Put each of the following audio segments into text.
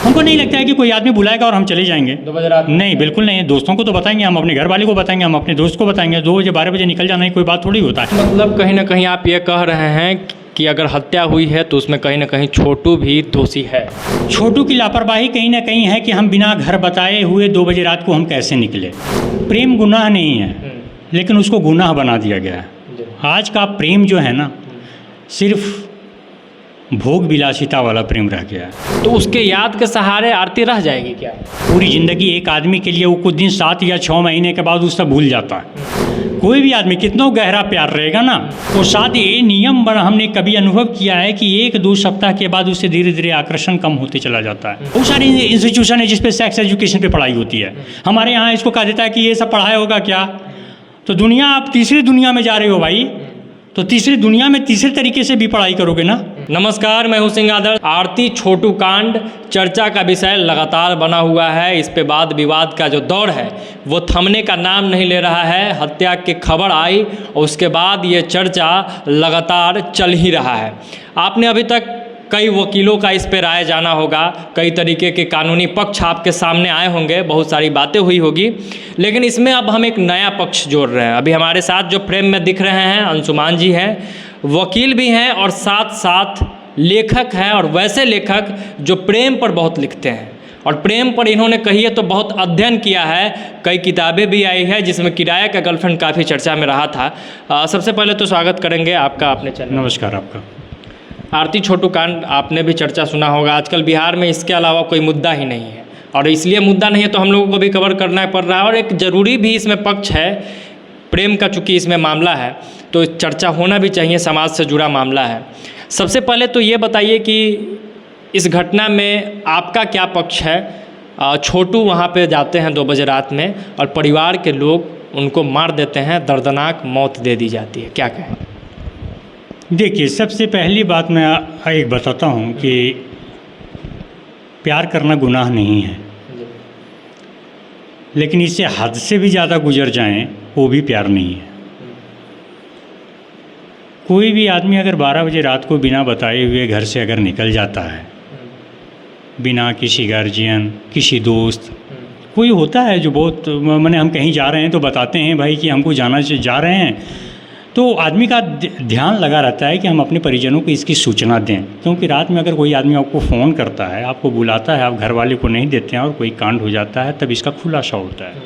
हमको नहीं लगता है कि कोई आदमी बुलाएगा और हम चले जाएंगे 2 बजे रात? नहीं, बिल्कुल नहीं। दोस्तों को तो बताएंगे, हम अपने घर वाले को बताएंगे, हम अपने दोस्त को बताएंगे। 2 बजे 12 बजे निकल जाना ही कोई बात थोड़ी होता है। मतलब कहीं ना कहीं आप ये कह रहे हैं कि अगर हत्या हुई है तो उसमें कहीं ना कहीं छोटू भी दोषी है। छोटू की लापरवाही कहीं ना कहीं है कि हम बिना घर बताए हुए 2 बजे रात को हम कैसे निकले। प्रेम गुनाह नहीं है, लेकिन उसको गुनाह बना दिया गया है। आज का प्रेम जो है ना, सिर्फ भोग विलासिता वाला प्रेम रह गया है। तो उसके याद के सहारे आरती रह जाएगी क्या? पूरी ज़िंदगी एक आदमी के लिए वो कुछ दिन 7 या 6 महीने के बाद उससे भूल जाता है। कोई भी आदमी कितना गहरा प्यार रहेगा ना, तो साथ ये नियम बना हमने कभी अनुभव किया है कि 1-2 सप्ताह के बाद उससे धीरे धीरे आकर्षण कम होते चला जाता है। बहुत सारी इंस्टीट्यूशन है जिसपे सेक्स एजुकेशन पे पढ़ाई होती है। हमारे यहाँ इसको कहा जाता है कि ये सब पढ़ाई होगा क्या? तो दुनिया, आप तीसरी दुनिया में जा रहे हो भाई, तो तीसरी दुनिया में तीसरे तरीके से भी पढ़ाई करोगे ना। नमस्कार, मैं हूं सिंह आदर्श। आरती छोटू कांड चर्चा का विषय लगातार बना हुआ है। इस पे वाद विवाद का जो दौर है वो थमने का नाम नहीं ले रहा है। हत्या की खबर आई और उसके बाद ये चर्चा लगातार चल ही रहा है। आपने अभी तक कई वकीलों का इस पे राय जाना होगा, कई तरीके के कानूनी पक्ष आपके सामने आए होंगे, बहुत सारी बातें हुई होगी, लेकिन इसमें अब हम एक नया पक्ष जोड़ रहे हैं। अभी हमारे साथ जो फ्रेम में दिख रहे हैं अंशुमान जी हैं, वकील भी हैं और साथ साथ लेखक हैं, और वैसे लेखक जो प्रेम पर बहुत लिखते हैं। और प्रेम पर इन्होंने कही है तो बहुत अध्ययन किया है, कई किताबें भी आई है जिसमें किराया का गर्लफ्रेंड काफ़ी चर्चा में रहा था। सबसे पहले तो स्वागत करेंगे आपका अपने चैनल। नमस्कार आपका। आरती छोटू कांड आपने भी चर्चा सुना होगा। आजकल बिहार में इसके अलावा कोई मुद्दा ही नहीं है, और इसलिए मुद्दा नहीं है तो हम लोगों को भी कवर करना पड़ रहा है। और एक ज़रूरी भी इसमें पक्ष है, प्रेम का चूँकि इसमें मामला है तो चर्चा होना भी चाहिए, समाज से जुड़ा मामला है। सबसे पहले तो ये बताइए कि इस घटना में आपका क्या पक्ष है? छोटू वहाँ पे जाते हैं 2 बजे रात में और परिवार के लोग उनको मार देते हैं, दर्दनाक मौत दे दी जाती है, क्या कहें? देखिए, सबसे पहली बात मैं एक बताता हूँ कि प्यार करना गुनाह नहीं है, लेकिन इससे हद से भी ज़्यादा गुजर जाएं वो भी प्यार नहीं है। कोई भी आदमी अगर 12 बजे रात को बिना बताए हुए घर से अगर निकल जाता है, बिना किसी गार्जियन, किसी दोस्त, कोई होता है जो बहुत माने हम कहीं जा रहे हैं तो बताते हैं भाई कि हमको जाना जा रहे हैं, तो आदमी का ध्यान लगा रहता है कि हम अपने परिजनों को इसकी सूचना दें। क्योंकि रात में अगर कोई आदमी आपको फ़ोन करता है, आपको बुलाता है, आप घर वाले को नहीं देते हैं और कोई कांड हो जाता है, तब इसका खुलासा होता है।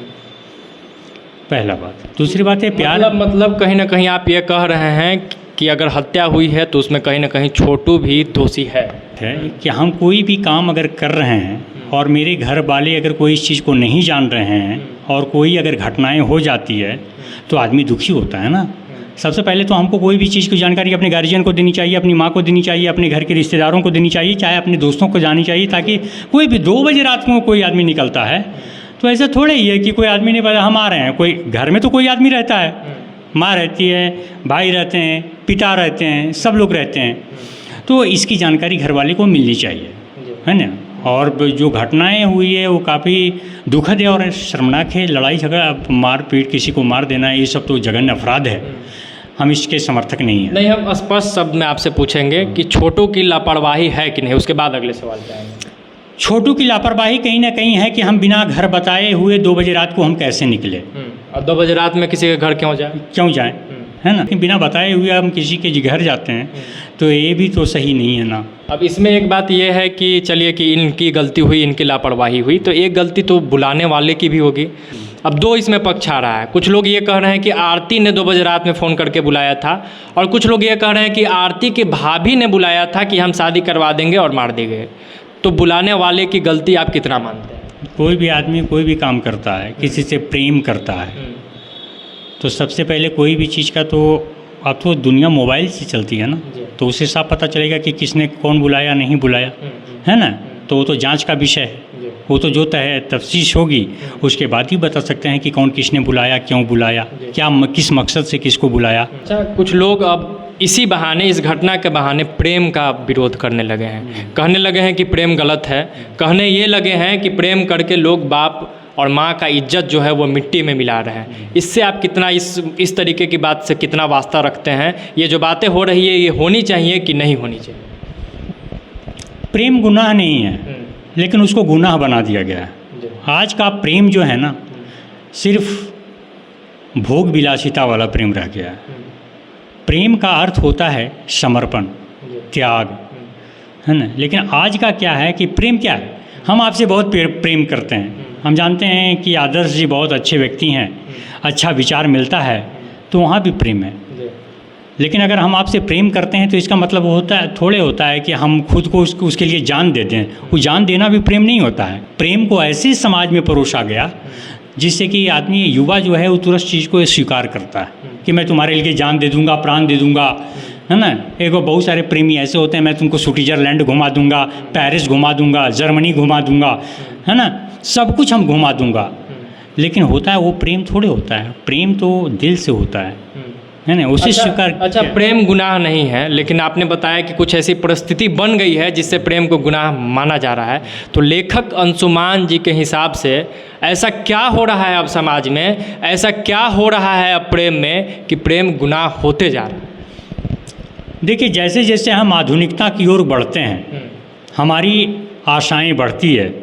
पहला बात। दूसरी बात है प्यार। मतलब कहीं ना कहीं आप ये कह रहे हैं कि अगर हत्या हुई है तो उसमें कहीं ना कहीं छोटू भी दोषी है कि हम कोई भी काम अगर कर रहे हैं और मेरे घर वाले अगर कोई इस चीज़ को नहीं जान रहे हैं और कोई अगर घटनाएं हो जाती है तो आदमी दुखी होता है ना। सबसे पहले तो हमको कोई भी चीज़ की जानकारी अपने गार्जियन को देनी चाहिए, अपनी माँ को देनी चाहिए, अपने घर के रिश्तेदारों को देनी चाहिए, चाहे अपने दोस्तों को जानी चाहिए, ताकि कोई भी 2 बजे रात को कोई आदमी निकलता है तो ऐसा थोड़ा ही है कि कोई आदमी नहीं पता हम आ रहे हैं। कोई घर में तो कोई आदमी रहता है, माँ रहती है, भाई रहते हैं, पिता रहते हैं, सब लोग रहते हैं, तो इसकी जानकारी घर वाले को मिलनी चाहिए, है ना। और जो घटनाएं हुई है वो काफ़ी दुखद है और शर्मनाक है। लड़ाई झगड़ा, मारपीट, किसी को मार देना, ये सब तो जघन्य अपराध है, हम इसके समर्थक नहीं हैं। नहीं, हम स्पष्ट शब्द में आपसे पूछेंगे कि छोटू की लापरवाही है कि नहीं, उसके बाद अगले सवाल पे आएंगे। छोटू की लापरवाही कहीं ना कहीं है कि हम बिना घर बताए हुए 2 बजे रात को हम कैसे निकले। और 2 बजे रात में किसी के घर क्यों जाए, है ना। बिना बताए हुए हम किसी के घर जाते हैं तो ये भी तो सही नहीं है ना। अब इसमें एक बात यह है कि चलिए कि इनकी गलती हुई, इनकी लापरवाही हुई, तो एक गलती तो बुलाने वाले की भी होगी। अब 2 इसमें पक्ष आ रहा है। कुछ लोग ये कह रहे हैं कि आरती ने 2 बजे रात में फ़ोन करके बुलाया था, और कुछ लोग ये कह रहे हैं कि आरती के भाभी ने बुलाया था कि हम शादी करवा देंगे और मार देंगे। तो बुलाने वाले की गलती आप कितना मानते हैं? कोई भी आदमी कोई भी काम करता है, किसी से प्रेम करता है, तो सबसे पहले कोई भी चीज़ का तो अब तो दुनिया मोबाइल से चलती है ना, तो उससे साफ पता चलेगा कि किसने कौन बुलाया नहीं बुलाया, है ना। तो वो तो जांच का विषय है, वो तो जो तफ्तीश होगी उसके बाद ही बता सकते हैं कि कौन किसने बुलाया, क्यों बुलाया, क्या किस मकसद से किसको बुलाया। अच्छा, कुछ लोग अब इसी बहाने, इस घटना के बहाने प्रेम का विरोध करने लगे हैं, कहने लगे हैं कि प्रेम गलत है, कहने ये लगे हैं कि प्रेम करके लोग बाप और माँ का इज्जत जो है वो मिट्टी में मिला रहे हैं। इससे आप कितना इस तरीके की बात से कितना वास्ता रखते हैं? ये जो बातें हो रही है ये होनी चाहिए कि नहीं होनी चाहिए? प्रेम गुनाह नहीं है, लेकिन उसको गुनाह बना दिया गया है। आज का प्रेम जो है ना, सिर्फ भोग विलासिता वाला प्रेम रह गया है। प्रेम का अर्थ होता है समर्पण, त्याग, है ना। लेकिन आज का क्या है कि प्रेम क्या है, हम आपसे बहुत प्रेम करते हैं, हम जानते हैं कि आदर्श जी बहुत अच्छे व्यक्ति हैं, अच्छा विचार मिलता है, तो वहाँ भी प्रेम है। लेकिन अगर हम आपसे प्रेम करते हैं तो इसका मतलब होता है, थोड़े होता है कि हम खुद को उसके लिए जान दे दें। वो जान देना भी प्रेम नहीं होता है। प्रेम को ऐसे समाज में परोसा गया जिससे कि आदमी, युवा जो है, वो तुरंत चीज़ को स्वीकार करता है कि मैं तुम्हारे लिए जान दे दूंगा, प्राण दे दूंगा, है ना। एक बहुत सारे प्रेमी ऐसे होते हैं, मैं तुमको स्विट्ज़रलैंड घुमा दूंगा, पेरिस घुमा दूंगा, जर्मनी घुमा दूंगा, है ना, सब कुछ हम घुमा दूंगा। लेकिन होता है वो प्रेम थोड़े होता है। प्रेम तो दिल से होता है ना, उसे स्वीकार। अच्छा, प्रेम गुनाह नहीं है, लेकिन आपने बताया कि कुछ ऐसी परिस्थिति बन गई है जिससे प्रेम को गुनाह माना जा रहा है। तो लेखक अंशुमान जी के हिसाब से ऐसा क्या हो रहा है अब समाज में, ऐसा क्या हो रहा है अब प्रेम में कि प्रेम गुनाह होते जा रहा है? देखिए, जैसे जैसे हम आधुनिकता की ओर बढ़ते हैं, हमारी आशाएं बढ़ती है,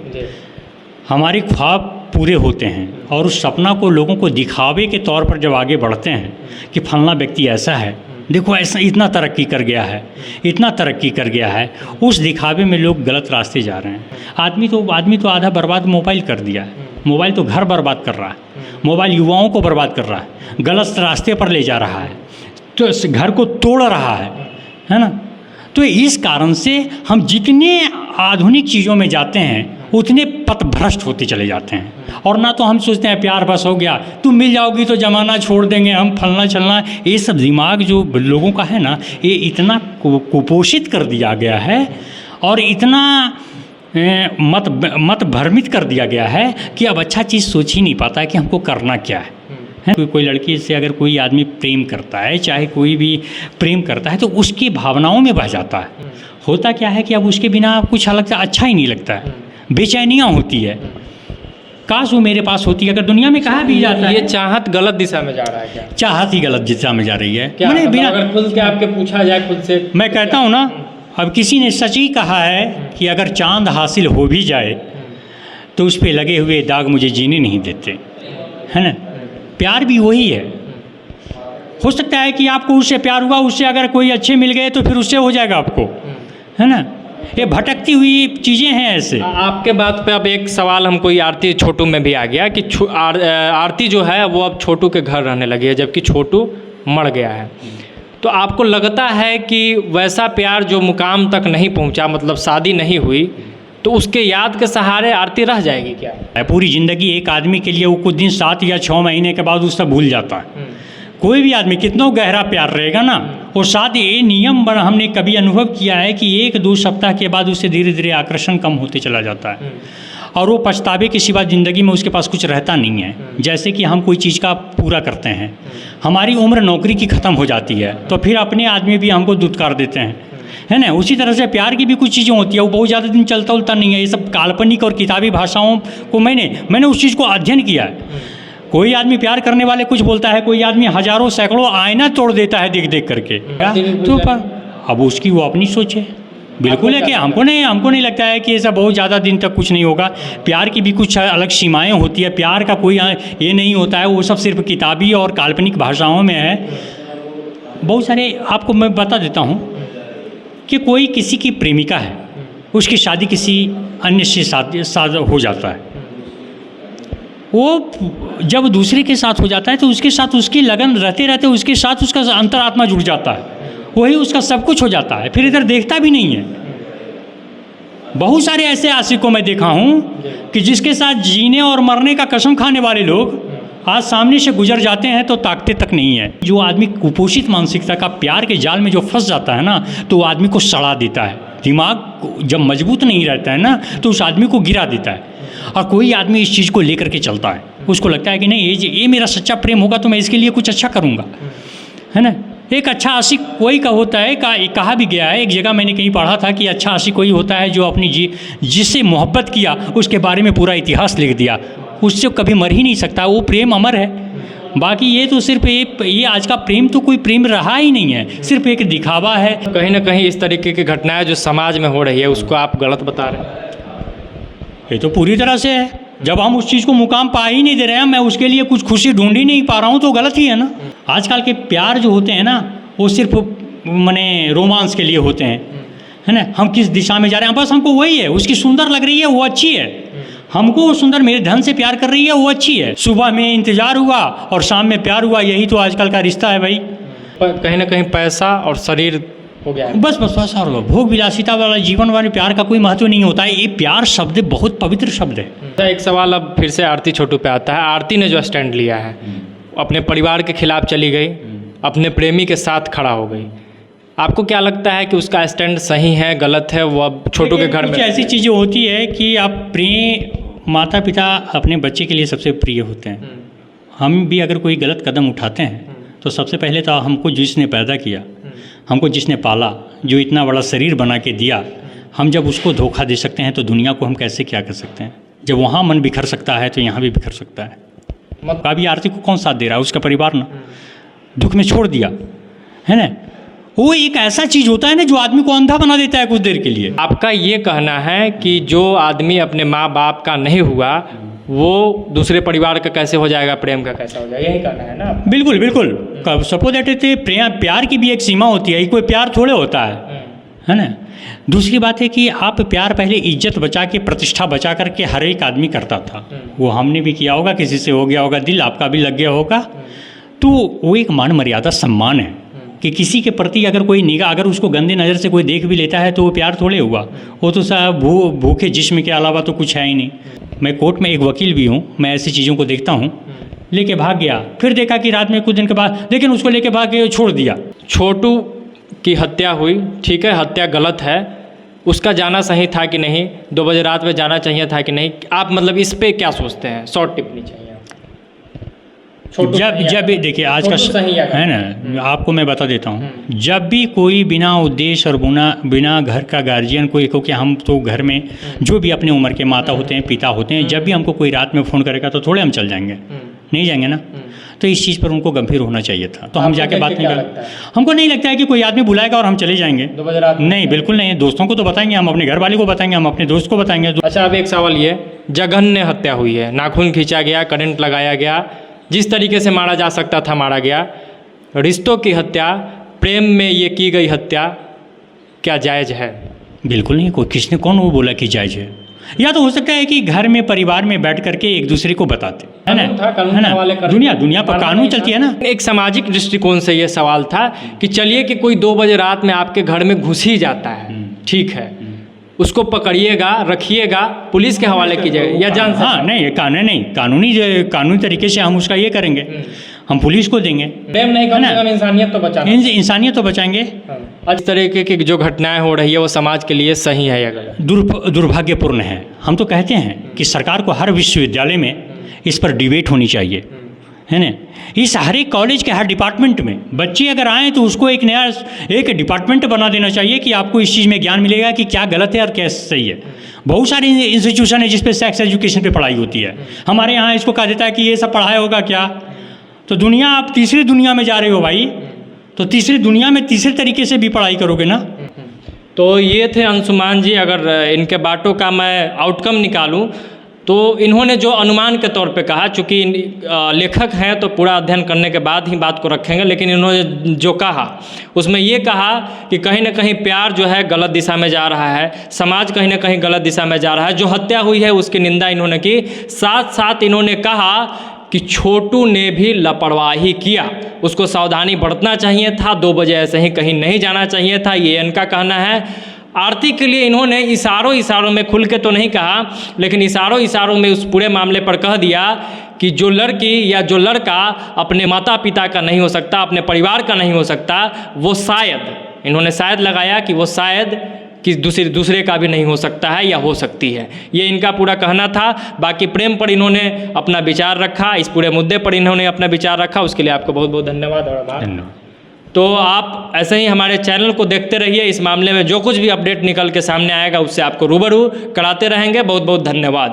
हमारे ख्वाब पूरे होते हैं, और उस सपना को लोगों को दिखावे के तौर पर जब आगे बढ़ते हैं कि फलना व्यक्ति ऐसा है, देखो ऐसा इतना तरक्की कर गया है, इतना तरक्की कर गया है, उस दिखावे में लोग गलत रास्ते जा रहे हैं। आदमी तो आधा बर्बाद मोबाइल कर दिया है। मोबाइल तो घर बर्बाद कर रहा है, मोबाइल युवाओं को बर्बाद कर रहा है, गलत रास्ते पर ले जा रहा है, तो इस घर को तोड़ रहा है ना। तो इस कारण से हम जितने आधुनिक चीज़ों में जाते हैं उतने पथभ्रष्ट होते चले जाते हैं। और ना तो हम सोचते हैं प्यार बस हो गया, तुम मिल जाओगी तो ज़माना छोड़ देंगे, हम फलना चलना, ये सब दिमाग जो लोगों का है ना, ये इतना कुपोषित कर दिया गया है और इतना मत भ्रमित कर दिया गया है कि अब अच्छा चीज़ सोच ही नहीं पाता है कि हमको करना क्या है। कोई लड़की से अगर कोई आदमी प्रेम करता है, चाहे कोई भी प्रेम करता है, तो उसकी भावनाओं में बह जाता है। होता क्या है कि अब उसके बिना कुछ अलग से अच्छा ही नहीं लगता है, बेचैनियाँ होती है, काश वो मेरे पास होती। अगर दुनिया में कहा भी जाता है, ये चाहत गलत दिशा में जा रहा है क्या? चाहत ही गलत दिशा में जा रही है। क्या मतलब बिना अगर खुद के आपके पूछा जाए खुद से, मैं कहता हूँ ना, अब किसी ने सच ही कहा है कि अगर चांद हासिल हो भी जाए तो उस पर लगे हुए दाग मुझे जीने नहीं देते, है ना। प्यार भी वही है। हो सकता है कि आपको उससे प्यार हुआ, उससे अगर कोई अच्छे मिल गए तो फिर उससे हो जाएगा आपको, है ना। ये भटकती हुई चीज़ें हैं ऐसे। आपके बात पे अब एक सवाल हमको ये आरती छोटू में भी आ गया कि आरती जो है वो अब छोटू के घर रहने लगी है, जबकि छोटू मर गया है। तो आपको लगता है कि वैसा प्यार जो मुकाम तक नहीं पहुंचा, मतलब शादी नहीं हुई, तो उसके याद के सहारे आरती रह जाएगी क्या? पूरी ज़िंदगी एक आदमी के लिए वो कुछ दिन 7 या 6 महीने के बाद उससे भूल जाता है। कोई भी आदमी कितना गहरा प्यार रहेगा ना, और साथ ये नियम हमने कभी अनुभव किया है कि 1-2 सप्ताह के बाद उससे धीरे धीरे आकर्षण कम होते चला जाता है, और वो पछतावे के सिवा ज़िंदगी में उसके पास कुछ रहता नहीं है। जैसे कि हम कोई चीज़ का पूरा करते हैं, हमारी उम्र नौकरी की ख़त्म हो जाती है, तो फिर अपने आदमी भी हमको दुत्कार देते हैं, है ना। उसी तरह से प्यार की भी कुछ चीज़ें होती है, वो बहुत ज़्यादा दिन चलता उलता नहीं है। ये सब काल्पनिक और किताबी भाषाओं को मैंने उस चीज़ को अध्ययन किया है। कोई आदमी प्यार करने वाले कुछ बोलता है, कोई आदमी हजारों सैकड़ों आईना तोड़ देता है देख देख करके, तो अब उसकी वो अपनी सोच है। बिल्कुल है कि हमको नहीं लगता है कि ऐसा बहुत ज़्यादा दिन तक कुछ नहीं होगा। प्यार की भी कुछ अलग सीमाएं होती है, प्यार का कोई ये नहीं होता है, वो सब सिर्फ किताबी और काल्पनिक भाषाओं में है। बहुत सारे आपको मैं बता देता हूँ कि कोई किसी की प्रेमिका है, उसकी शादी किसी अन्य से साथ हो जाता है, वो जब दूसरे के साथ हो जाता है तो उसके साथ उसकी लगन रहते रहते उसके साथ उसका अंतरात्मा जुड़ जाता है, वही उसका सब कुछ हो जाता है, फिर इधर देखता भी नहीं है। बहुत सारे ऐसे आशिकों में देखा हूँ कि जिसके साथ जीने और मरने का कसम खाने वाले लोग आज सामने से गुजर जाते हैं तो ताकते तक नहीं है। जो आदमी कुपोषित मानसिकता का प्यार के जाल में जो फंस जाता है ना, तो वो आदमी को सड़ा देता है। दिमाग जब मजबूत नहीं रहता है ना, तो उस आदमी को गिरा देता है। और कोई आदमी इस चीज़ को लेकर के चलता है, उसको लगता है कि नहीं ये मेरा सच्चा प्रेम होगा तो मैं इसके लिए कुछ अच्छा करूँगा, है ना। एक अच्छा आशिक कोई का होता है, कहा भी गया है, एक जगह मैंने कहीं पढ़ा था कि अच्छा आशिक कोई होता है जो अपनी जिससे मोहब्बत किया उसके बारे में पूरा इतिहास लिख दिया, उससे कभी मर ही नहीं सकता, वो प्रेम अमर है। बाकी ये तो सिर्फ ये आज का प्रेम तो कोई प्रेम रहा ही नहीं है, सिर्फ एक दिखावा है। कहीं ना कहीं इस तरीके की घटनाएं जो समाज में हो रही है उसको आप गलत बता रहे हैं। ये तो पूरी तरह से है। जब हम उस चीज़ को मुकाम पा ही नहीं दे रहे हैं, मैं उसके लिए कुछ खुशी ढूंढ ही नहीं पा रहा हूँ, तो गलत ही है ना। आजकल के प्यार जो होते हैं ना, वो सिर्फ माने रोमांस के लिए होते हैं, है ना। हम किस दिशा में जा रहे हैं, बस हमको वही है, उसकी सुंदर लग रही है वो अच्छी है, हमको वो सुंदर मेरे धन से प्यार कर रही है वो अच्छी है। सुबह में इंतजार हुआ और शाम में प्यार हुआ, यही तो आजकल का रिश्ता है भाई। कहीं ना कहीं पैसा और शरीर हो गया है। बस बस बस, और भोग विलासिता वाला जीवन वाले प्यार का कोई महत्व नहीं होता है। ये प्यार शब्द बहुत पवित्र शब्द है। एक सवाल अब फिर से आरती छोटू पे आता है। आरती ने जो स्टैंड लिया है, अपने परिवार के खिलाफ चली गई, अपने प्रेमी के साथ खड़ा हो गई। आपको क्या लगता है कि उसका स्टैंड सही है, गलत है? वो अब छोटू के घर में कुछ ऐसी चीज़ें होती है कि आप माता पिता अपने बच्चे के लिए सबसे प्रिय होते हैं। हम भी अगर कोई गलत कदम उठाते हैं तो सबसे पहले तो हमको जिसने पैदा किया, हमको जिसने पाला, जो इतना बड़ा शरीर बना के दिया, हम जब उसको धोखा दे सकते हैं तो दुनिया को हम कैसे क्या कर सकते हैं। जब वहाँ मन बिखर सकता है तो यहाँ भी बिखर सकता है। अभी आरती को कौन साथ दे रहा है? उसका परिवार ना। दुख में छोड़ दिया है ना। वो एक ऐसा चीज़ होता है ना जो आदमी को अंधा बना देता है कुछ देर के लिए। आपका ये कहना है कि जो आदमी अपने माँ बाप का नहीं हुआ वो दूसरे परिवार का कैसे हो जाएगा, प्रेम का कैसा हो जाएगा, यही कहना है ना? बिल्कुल बिल्कुल। सपोज दैट प्यार की भी एक सीमा होती है, कोई प्यार थोड़े होता है ना। दूसरी बात है कि आप प्यार पहले इज्जत बचा के, प्रतिष्ठा बचा करके हर एक आदमी करता था। वो हमने भी किया होगा, किसी से हो गया होगा दिल, आपका भी लग गया होगा। तो वो एक मान मर्यादा सम्मान है कि किसी के प्रति अगर कोई निगाह, अगर उसको गंदे नज़र से कोई देख भी लेता है तो वो प्यार थोड़े हुआ। वो तो साहब भूखे जिस्म के अलावा तो कुछ है ही नहीं। मैं कोर्ट में एक वकील भी हूँ, मैं ऐसी चीज़ों को देखता हूँ। लेके भाग गया, फिर देखा कि रात में कुछ दिन के बाद, लेकिन उसको लेके भाग के छोड़ दिया। छोटू की हत्या हुई, ठीक है, हत्या गलत है, उसका जाना सही था कि नहीं? 2 बजे रात में जाना चाहिए था कि नहीं? आप मतलब इस पे क्या सोचते हैं? शॉर्ट टिप्पणी चाहिए। जब देखिए आज का है ना, आपको मैं बता देता हूँ, जब भी कोई बिना उद्देश्य और बिना घर का गार्जियन कोई, क्योंकि हम तो घर में जो भी अपने उम्र के माता होते हैं, पिता होते हैं, जब भी हमको कोई रात में फ़ोन करेगा तो थोड़े हम चल जाएंगे, नहीं जाएंगे ना। तो इस चीज़ पर उनको गंभीर होना चाहिए था। तो हम जाके बात नहीं कर, हमको नहीं लगता है कि कोई आदमी बुलाएगा और हम चले जाएंगे 2 बजे रात। नहीं, बिल्कुल नहीं। दोस्तों को तो बताएंगे, हम अपने घर वाले को बताएंगे, हम अपने दोस्त को बताएंगे। अच्छा, अब एक सवाल ये, जघन्य हत्या हुई है, नाखून खींचा गया, करंट लगाया गया, जिस तरीके से मारा जा सकता था मारा गया। रिश्तों की हत्या, प्रेम में ये की गई हत्या क्या जायज़ है? बिल्कुल नहीं। किसने कौन वो बोला कि जायज़ है? या तो हो सकता है कि घर में परिवार में बैठ करके एक दूसरे को बताते, है ना, है ना। दुनिया पर कानून चलती है ना। एक सामाजिक दृष्टिकोण से ये सवाल था कि चलिए कि कोई 2 बजे रात में आपके घर में घुस ही जाता है, ठीक है, उसको पकड़िएगा, रखिएगा, पुलिस के हवाले कीजिएगा या जान? हाँ, नहीं, कानूनी तरीके से हम उसका ये करेंगे, हम पुलिस को देंगे। प्रेम नहीं, कम से कम इंसानियत तो बचाएंगे। इंसानियत तो बचाएंगे। इस तरीके की जो घटनाएं हो रही है वो समाज के लिए सही है या गलत? दुर्भाग्यपूर्ण है। हम तो कहते हैं कि सरकार को हर विश्वविद्यालय में इस पर डिबेट होनी चाहिए, है ना। इस हर एक कॉलेज के हर डिपार्टमेंट में बच्चे अगर आएँ तो उसको एक नया एक डिपार्टमेंट बना देना चाहिए कि आपको इस चीज़ में ज्ञान मिलेगा कि क्या गलत है और क्या सही है। बहुत सारे इंस्टीट्यूशन है जिस पे सेक्स एजुकेशन पे पढ़ाई होती है। हमारे यहाँ इसको कहा जाता है कि ये सब पढ़ाया होगा क्या? तो दुनिया, आप तीसरी दुनिया में जा रहे हो भाई, तो तीसरी दुनिया में तीसरे तरीके से भी पढ़ाई करोगे ना। तो ये थे अंशुमान जी। अगर इनके बातों का मैं आउटकम निकालूं तो इन्होंने जो अनुमान के तौर पे कहा, चूँकि लेखक हैं तो पूरा अध्ययन करने के बाद ही बात को रखेंगे, लेकिन इन्होंने जो कहा उसमें ये कहा कि कहीं ना कहीं प्यार जो है गलत दिशा में जा रहा है, समाज कहीं ना कहीं गलत दिशा में जा रहा है। जो हत्या हुई है उसकी निंदा इन्होंने की, साथ साथ इन्होंने कहा कि छोटू ने भी लापरवाही किया, उसको सावधानी बरतना चाहिए था, 2 बजे ऐसे ही कहीं नहीं जाना चाहिए था, ये इनका कहना है। आरती के लिए इन्होंने इशारों में, खुल के तो नहीं कहा, लेकिन इशारों में उस पूरे मामले पर कह दिया कि जो लड़की या जो लड़का अपने माता पिता का नहीं हो सकता, अपने परिवार का नहीं हो सकता, वो शायद, इन्होंने शायद लगाया कि वो शायद कि दूसरे का भी नहीं हो सकता है या हो सकती है। ये इनका पूरा कहना था। बाकी प्रेम पर इन्होंने अपना विचार रखा, इस पूरे मुद्दे पर इन्होंने अपना विचार रखा, उसके लिए आपको बहुत बहुत धन्यवाद और आभार। तो आप ऐसे ही हमारे चैनल को देखते रहिए, इस मामले में जो कुछ भी अपडेट निकल के सामने आएगा उससे आपको रूबरू कराते रहेंगे। बहुत बहुत धन्यवाद।